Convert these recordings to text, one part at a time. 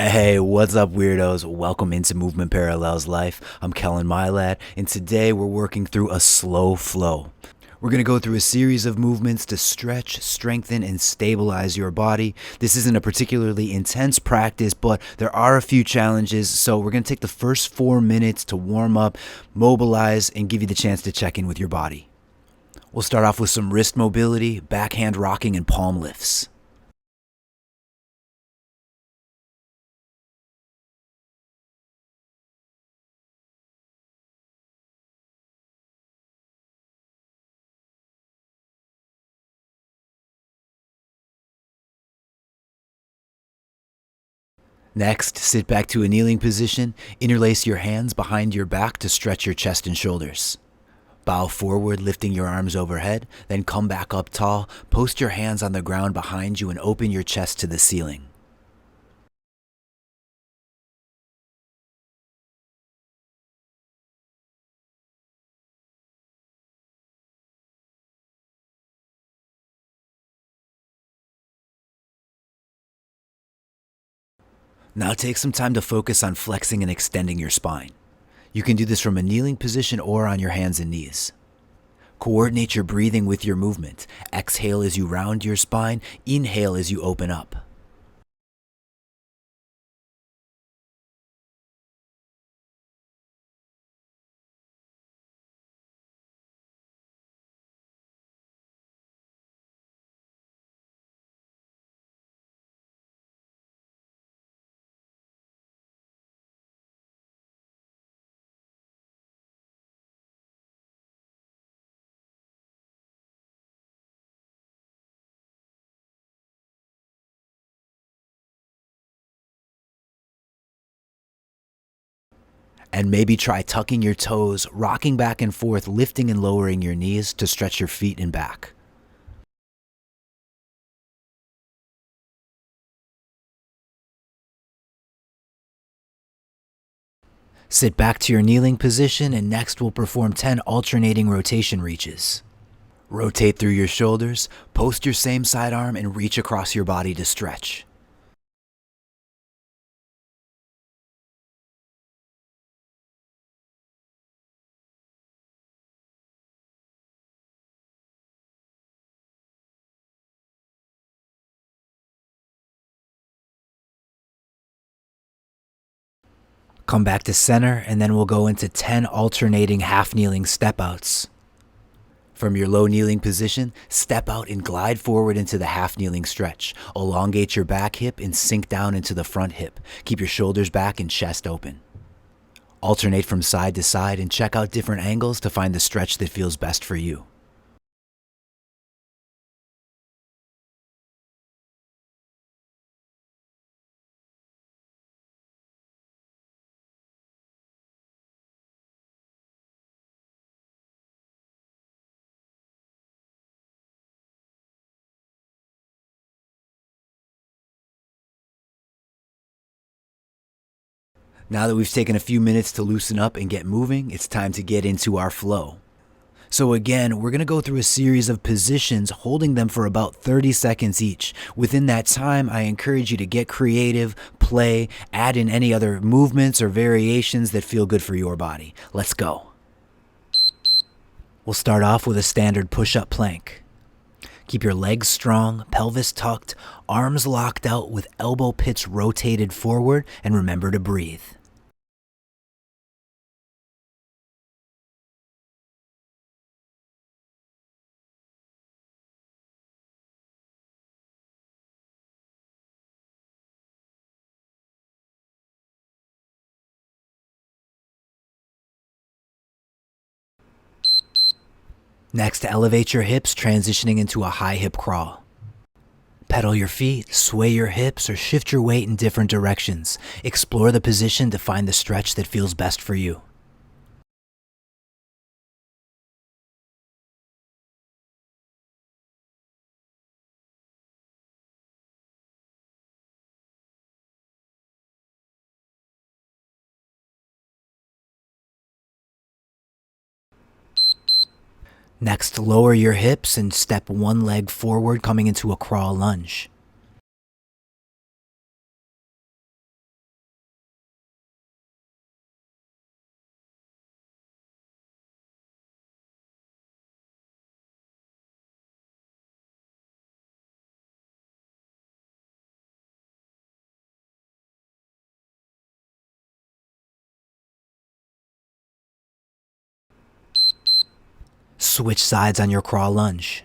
Hey, what's up, weirdos? Welcome into Movement Parallels Life. I'm Kellen Mylad, and today we're working through a slow flow. We're going to go through a series of movements to stretch, strengthen, and stabilize your body. This isn't a particularly intense practice, but there are a few challenges, so we're going to take the first 4 minutes to warm up, mobilize, and give you the chance to check in with your body. We'll start off with some wrist mobility, backhand rocking, and palm lifts. Next, sit back to a kneeling position, interlace your hands behind your back to stretch your chest and shoulders. Bow forward, lifting your arms overhead, then come back up tall, post your hands on the ground behind you and open your chest to the ceiling. Now take some time to focus on flexing and extending your spine. You can do this from a kneeling position or on your hands and knees. Coordinate your breathing with your movement. Exhale as you round your spine, inhale as you open up. And maybe try tucking your toes, rocking back and forth, lifting and lowering your knees to stretch your feet and back. Sit back to your kneeling position, and next we'll perform 10 alternating rotation reaches. Rotate through your shoulders, post your same side arm, and reach across your body to stretch. Come back to center, and then we'll go into 10 alternating half kneeling step outs. From your low kneeling position, step out and glide forward into the half kneeling stretch. Elongate your back hip and sink down into the front hip. Keep your shoulders back and chest open. Alternate from side to side and check out different angles to find the stretch that feels best for you. Now that we've taken a few minutes to loosen up and get moving, it's time to get into our flow. So again, we're going to go through a series of positions, holding them for about 30 seconds each. Within that time, I encourage you to get creative, play, add in any other movements or variations that feel good for your body. Let's go. We'll start off with a standard push-up plank. Keep your legs strong, pelvis tucked, arms locked out with elbow pits rotated forward, and remember to breathe. Next, elevate your hips, transitioning into a high hip crawl. Pedal your feet, sway your hips, or shift your weight in different directions. Explore the position to find the stretch that feels best for you. Next, lower your hips and step one leg forward, coming into a crawl lunge. Switch sides on your crawl lunge.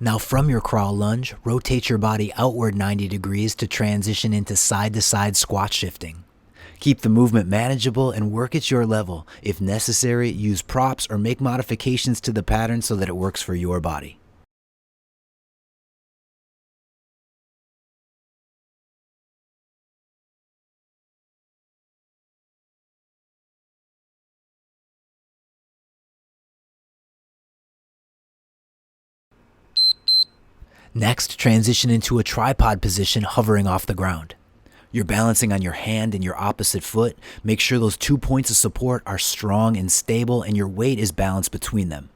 Now from your crawl lunge, rotate your body outward 90 degrees to transition into side-to-side squat shifting. Keep the movement manageable and work at your level. If necessary, use props or make modifications to the pattern so that it works for your body. Next, transition into a tripod position hovering off the ground. You're balancing on your hand and your opposite foot. Make sure those 2 points of support are strong and stable and your weight is balanced between them.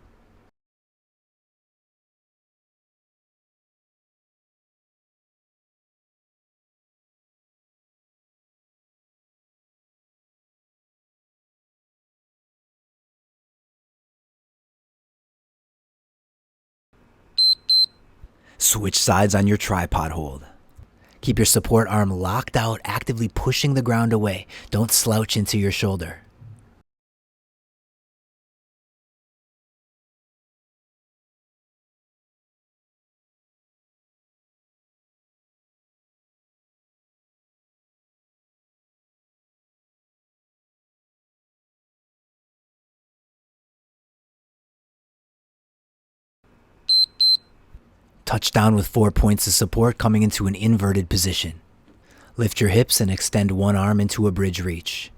Switch sides on your tripod hold. Keep your support arm locked out, actively pushing the ground away. Don't slouch into your shoulder. Touch down with 4 points of support coming into an inverted position. Lift your hips and extend one arm into a bridge reach.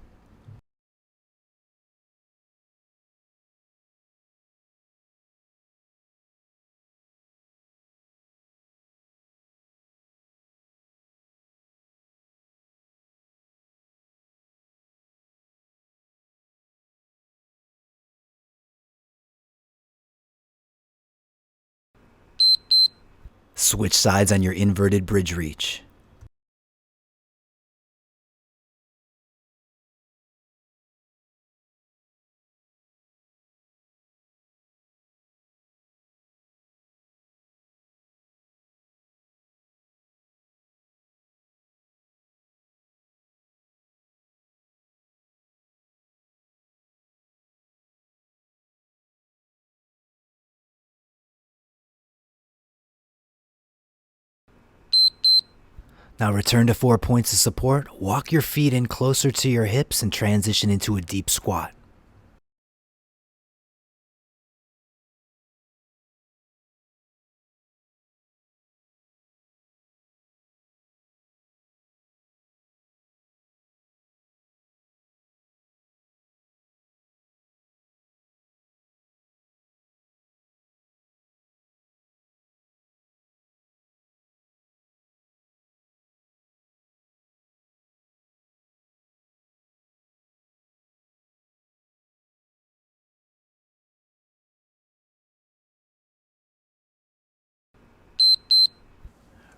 Switch sides on your inverted bridge reach. Now return to 4 points of support, walk your feet in closer to your hips and transition into a deep squat.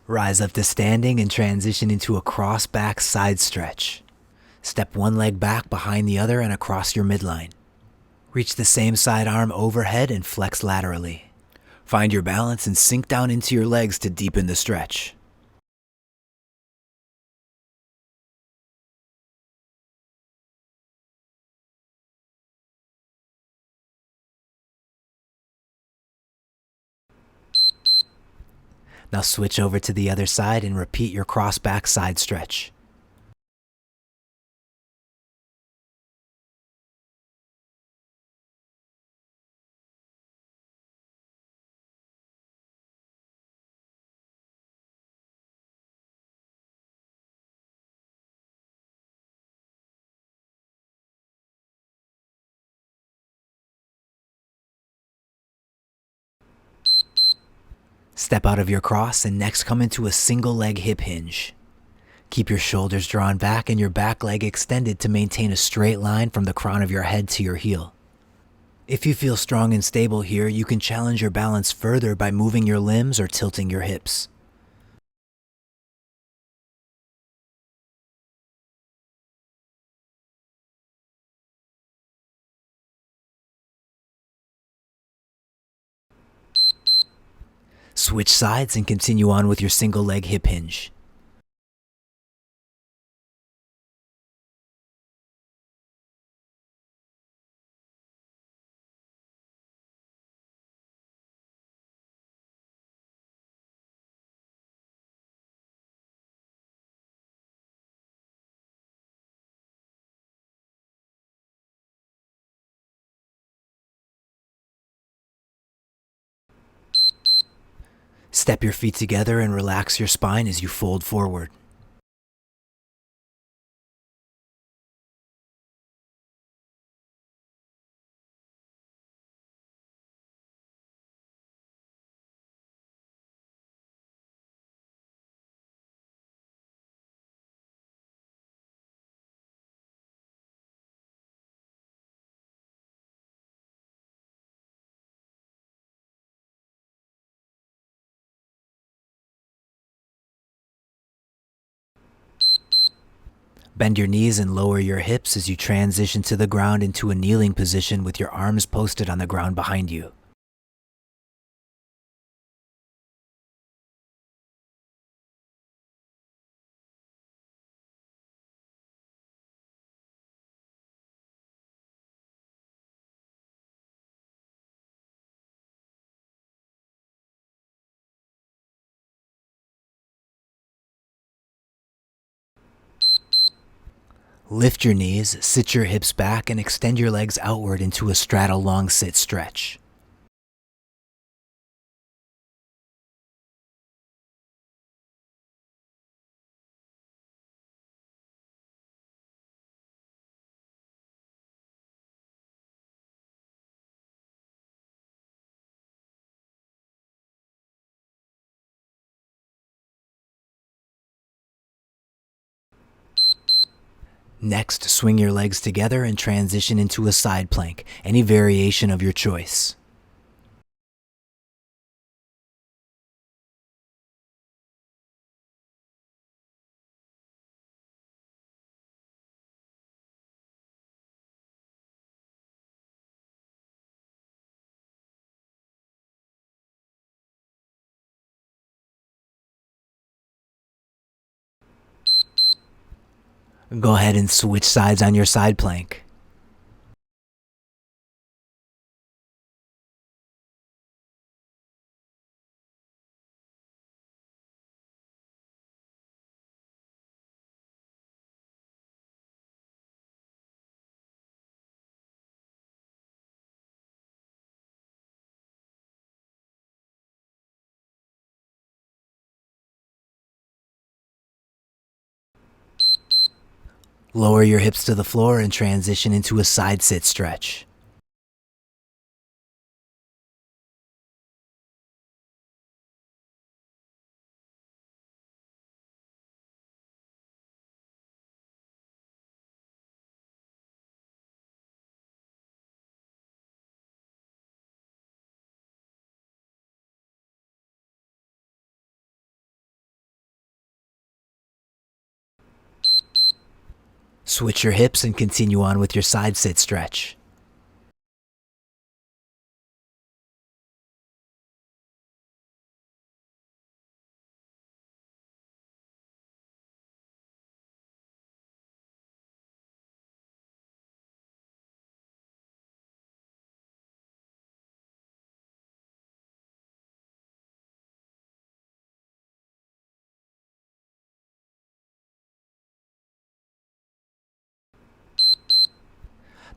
Rise up to standing and transition into a cross back side stretch. Step one leg back behind the other and across your midline. Reach the same side arm overhead and flex laterally. Find your balance and sink down into your legs to deepen the stretch. Now switch over to the other side and repeat your cross back side stretch. Step out of your cross and next come into a single leg hip hinge. Keep your shoulders drawn back and your back leg extended to maintain a straight line from the crown of your head to your heel. If you feel strong and stable here, you can challenge your balance further by moving your limbs or tilting your hips. Switch sides and continue on with your single leg hip hinge. Step your feet together and relax your spine as you fold forward. Bend your knees and lower your hips as you transition to the ground into a kneeling position with your arms posted on the ground behind you. Lift your knees, sit your hips back, and extend your legs outward into a straddle long sit stretch. Next, swing your legs together and transition into a side plank, any variation of your choice. Go ahead and switch sides on your side plank. Lower your hips to the floor and transition into a side sit stretch. Switch your hips and continue on with your side sit stretch.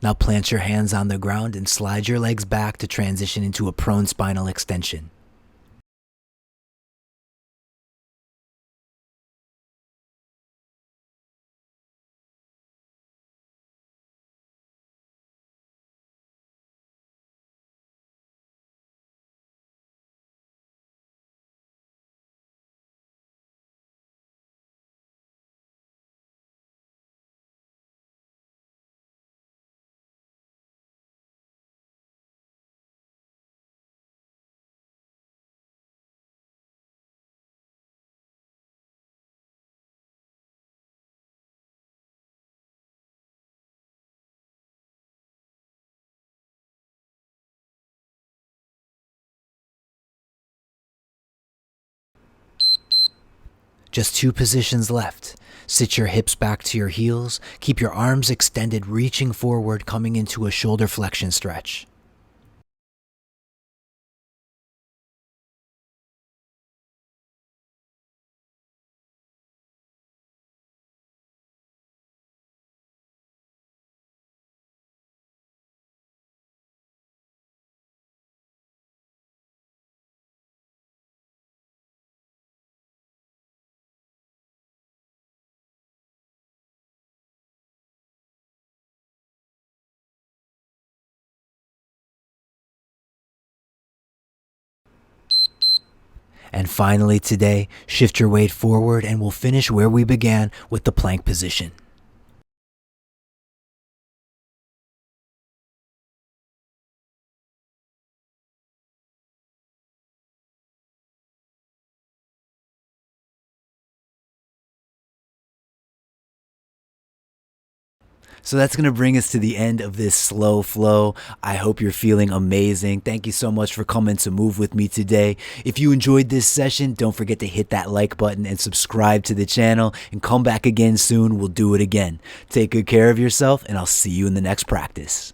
Now plant your hands on the ground and slide your legs back to transition into a prone spinal extension. Just 2 positions left. Sit your hips back to your heels. Keep your arms extended, reaching forward, coming into a shoulder flexion stretch. And finally today, shift your weight forward and we'll finish where we began with the plank position. So that's going to bring us to the end of this slow flow. I hope you're feeling amazing. Thank you so much for coming to move with me today. If you enjoyed this session, don't forget to hit that like button and subscribe to the channel and come back again soon. We'll do it again. Take good care of yourself and I'll see you in the next practice.